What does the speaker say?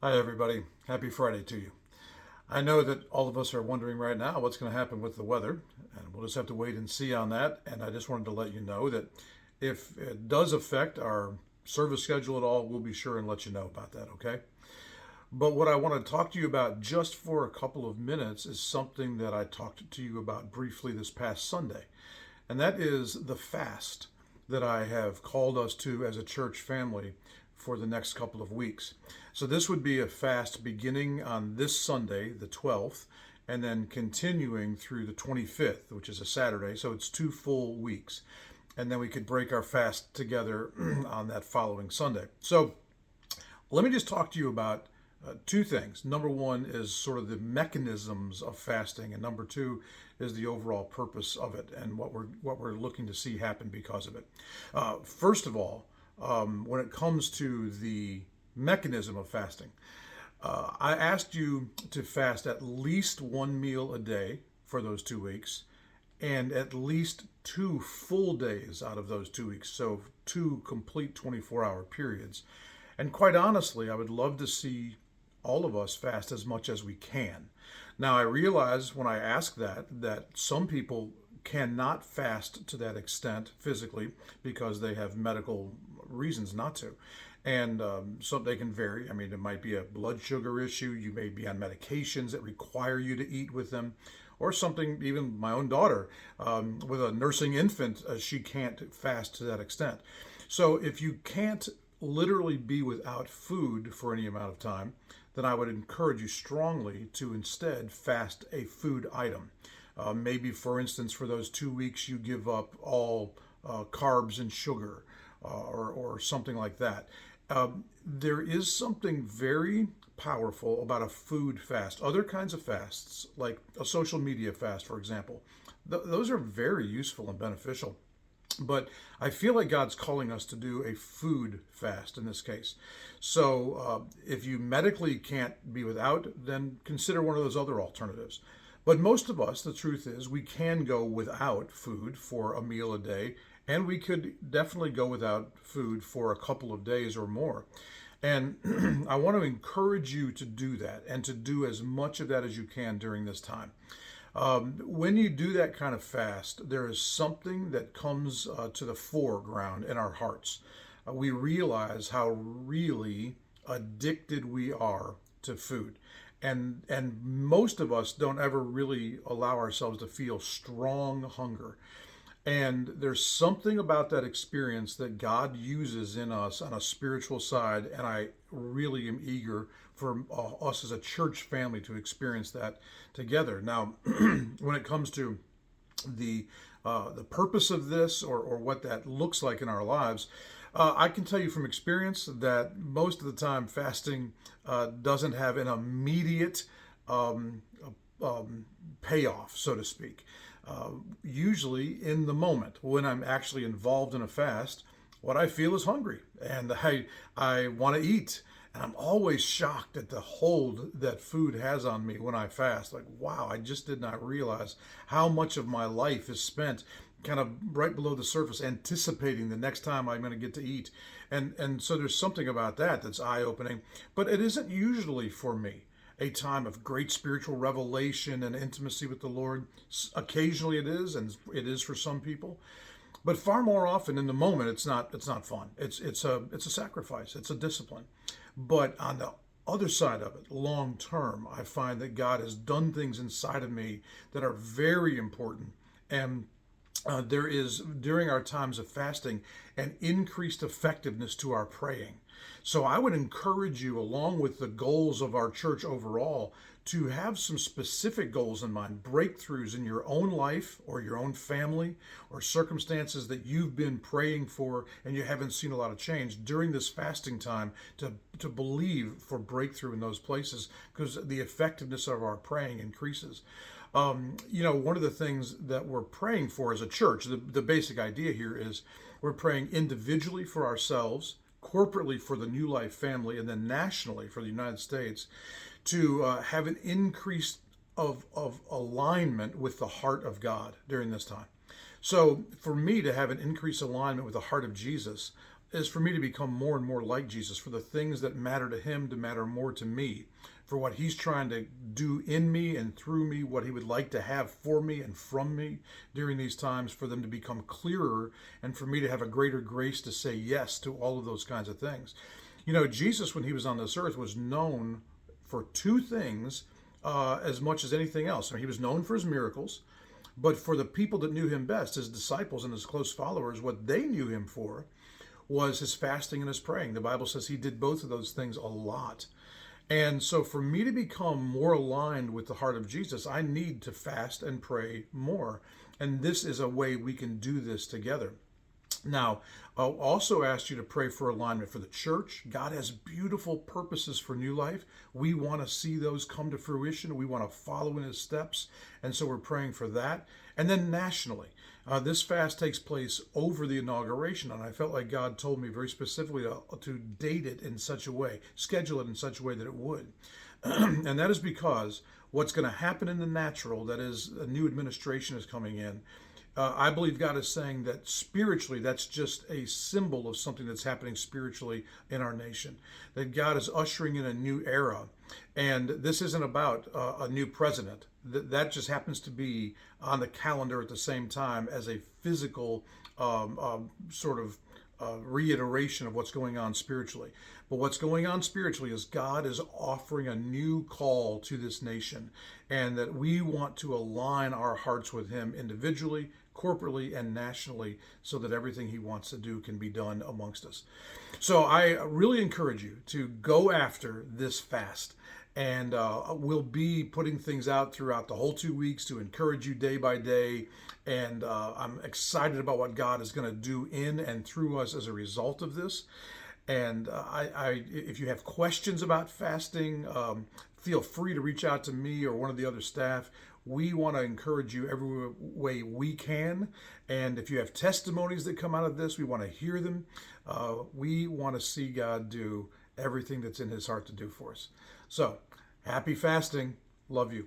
Hi, everybody. Happy Friday to you. I know that all of us are wondering right now what's going to happen with the weather, and we'll just have to wait and see on that. And I just wanted to let you know that if it does affect our service schedule at all, we'll be sure and let you know about that, okay? But what I want to talk to you about just for a couple of minutes is something that I talked to you about briefly this past Sunday, and that is the fast that I have called us to as a church family for the next couple of weeks. So, this would be a fast beginning on this Sunday, the 12th, and then continuing through the 25th, which is a Saturday. So, it's 2 full weeks. And then we could break our fast together on that following Sunday. So, let me just talk to you about two things. Number one is sort of the mechanisms of fasting, and number two is the overall purpose of it and what we're looking to see happen because of it. First of all, when it comes to the mechanism of fasting, I asked you to fast at least one meal a day for those 2 weeks and at least 2 full days out of those 2 weeks. So, two complete 24-hour periods. And quite honestly, I would love to see all of us fast as much as we can. Now, I realize when I ask that some people cannot fast to that extent physically because they have medical reasons not to. And so they can vary. I mean, it might be a blood sugar issue. You may be on medications that require you to eat with them, or something. Even my own daughter, with a nursing infant, she can't fast to that extent. So if you can't literally be without food for any amount of time, then I would encourage you strongly to instead fast a food item. Maybe, for instance, for those 2 weeks, you give up all carbs and sugar, or something like that. There is something very powerful about a food fast. Other kinds of fasts, like a social media fast, for example, those are very useful and beneficial. But I feel like God's calling us to do a food fast in this case. So if you medically can't be without, then consider one of those other alternatives. But most of us, the truth is, we can go without food for a meal a day, and we could definitely go without food for a couple of days or more. And I want to encourage you to do that and to do as much of that as you can during this time. When you do that kind of fast, there is something that comes to the foreground in our hearts. We realize how really addicted we are to food. And most of us don't ever really allow ourselves to feel strong hunger. And there's something about that experience that God uses in us on a spiritual side, and I really am eager for us as a church family to experience that together. Now, when it comes to the the purpose of this, or what that looks like in our lives, I can tell you from experience that most of the time fasting doesn't have an immediate um, payoff, so to speak. Usually, in the moment when I'm actually involved in a fast, what I feel is hungry, and I want to eat. And I'm always shocked at the hold that food has on me when I fast. Like, wow, I just did not realize how much of my life is spent kind of right below the surface, anticipating the next time I'm going to get to eat. And so there's something about that that's eye opening. But it isn't usually for me a time of great spiritual revelation and intimacy with the Lord. Occasionally it is, and it is for some people. But far more often in the moment, it's not fun. It's a sacrifice. It's a discipline. But on the other side of it, long term, I find that God has done things inside of me that are very important. And there is, during our times of fasting, an increased effectiveness to our praying. So I would encourage you, along with the goals of our church overall, to have some specific goals in mind, breakthroughs in your own life or your own family, or circumstances that you've been praying for and you haven't seen a lot of change during this fasting time, to believe for breakthrough in those places, because the effectiveness of our praying increases. One of the things that we're praying for as a church, the basic idea here is we're praying individually for ourselves, corporately for the New Life family, and then nationally for the United States, to have an increase of alignment with the heart of God during this time. So for me to have an increased alignment with the heart of Jesus is for me to become more and more like Jesus, for the things that matter to him to matter more to me, for what he's trying to do in me and through me, what he would like to have for me and from me during these times, for them to become clearer, and for me to have a greater grace to say yes to all of those kinds of things. You know, Jesus, when he was on this earth, was known for two things as much as anything else. I mean, he was known for his miracles, but for the people that knew him best, his disciples and his close followers, what they knew him for was his fasting and his praying. The Bible says he did both of those things a lot. And so for me to become more aligned with the heart of Jesus, I need to fast and pray more. And this is a way we can do this together. Now, I'll also ask you to pray for alignment for the church. God has beautiful purposes for New Life. We want to see those come to fruition. We want to follow in his steps. And so we're praying for that. And then nationally, this fast takes place over the inauguration. And I felt like God told me very specifically to date it in such a way, schedule it in such a way that it would. And that is because what's going to happen in the natural, that is, a new administration is coming in. I believe God is saying that spiritually, that's just a symbol of something that's happening spiritually in our nation. That God is ushering in a new era. And this isn't about a new president. That just happens to be on the calendar at the same time as a physical sort of reiteration of what's going on spiritually. But what's going on spiritually is God is offering a new call to this nation, and that we want to align our hearts with him individually, corporately, and nationally, so that everything he wants to do can be done amongst us. So I really encourage you to go after this fast. And we'll be putting things out throughout the whole 2 weeks to encourage you day by day. And I'm excited about what God is going to do in and through us as a result of this. And if you have questions about fasting, feel free to reach out to me or one of the other staff. We want to encourage you every way we can. And if you have testimonies that come out of this, we want to hear them. We want to see God do everything that's in his heart to do for us. So, happy fasting. Love you.